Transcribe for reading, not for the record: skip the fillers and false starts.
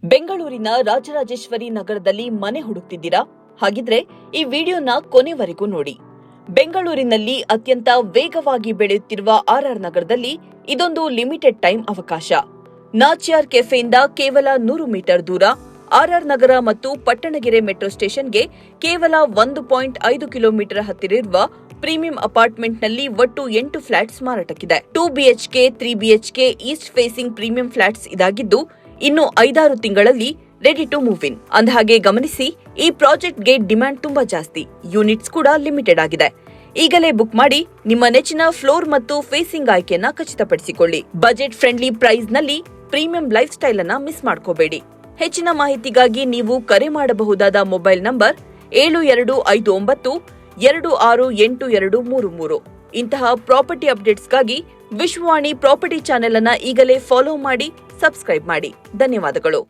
ಬೆಂಗಳೂರಿನ ರಾಜರಾಜೇಶ್ವರಿ ನಗರದಲ್ಲಿ ಮನೆ ಹುಡುಕ್ತಿದ್ದೀರಾ? ಹಾಗಿದ್ರೆ ಈ ವಿಡಿಯೋನ ಕೊನೆವರೆಗೂ ನೋಡಿ. ಬೆಂಗಳೂರಿನಲ್ಲಿ ಅತ್ಯಂತ ವೇಗವಾಗಿ ಬೆಳೆಯುತ್ತಿರುವ ಆರ್ಆರ್ ನಗರದಲ್ಲಿ ಇದೊಂದು ಲಿಮಿಟೆಡ್ ಟೈಮ್ ಅವಕಾಶ. ನಾಚಿಯಾರ್ ಕೆಫೆಯಿಂದ ಕೇವಲ 100 ಮೀಟರ್ ದೂರ, ಆರ್ಆರ್ ನಗರ ಮತ್ತು ಪಟ್ಟಣಗೆರೆ ಮೆಟ್ರೋ ಸ್ಟೇಷನ್ಗೆ ಕೇವಲ 1.5 ಕಿಲೋಮೀಟರ್ ಹತ್ತಿರ ಇರುವ ಪ್ರೀಮಿಯಂ ಅಪಾರ್ಟ್ಮೆಂಟ್ನಲ್ಲಿ ಒಟ್ಟು 8 ಫ್ಲಾಟ್ಸ್ ಮಾರಾಟಕ್ಕಿದೆ. 2 BHK, 3 BHK east facing premium flats ಇದಾಗಿದ್ದು, ಇನ್ನು 5-6 ತಿಂಗಳಲ್ಲಿ ರೆಡಿ ಟು ಮೂವ್ ಇನ್. ಅಂದಹಾಗೆ ಗಮನಿಸಿ, ಈ ಪ್ರಾಜೆಕ್ಟ್ಗೆ ಡಿಮ್ಯಾಂಡ್ ತುಂಬಾ ಜಾಸ್ತಿ, ಯೂನಿಟ್ಸ್ ಕೂಡ ಲಿಮಿಟೆಡ್ ಆಗಿದೆ. ಈಗಲೇ ಬುಕ್ ಮಾಡಿ ನಿಮ್ಮ ನೆಚ್ಚಿನ ಫ್ಲೋರ್ ಮತ್ತು ಫೇಸಿಂಗ್ ಆಯ್ಕೆಯನ್ನ ಖಚಿತಪಡಿಸಿಕೊಳ್ಳಿ. ಬಜೆಟ್ ಫ್ರೆಂಡ್ಲಿ ಪ್ರೈಸ್ ನಲ್ಲಿ ಪ್ರೀಮಿಯಂ ಲೈಫ್ ಸ್ಟೈಲ್ ಅನ್ನ ಮಿಸ್ ಮಾಡ್ಕೋಬೇಡಿ. ಹೆಚ್ಚಿನ ಮಾಹಿತಿಗಾಗಿ ನೀವು ಕರೆ ಮಾಡಬಹುದಾದ ಮೊಬೈಲ್ ನಂಬರ್ 7259268233. ಇಂತಹ ಪ್ರಾಪರ್ಟಿ ಅಪ್ಡೇಟ್ಸ್ಗಾಗಿ ವಿಶ್ವವಾಣಿ ಪ್ರಾಪರ್ಟಿ ಚಾನೆಲ್ ಅನ್ನ ಈಗಲೇ ಫಾಲೋ ಮಾಡಿ, ಸಬ್ಸ್ಕ್ರೈಬ್ ಮಾಡಿ. ಧನ್ಯವಾದಗಳು.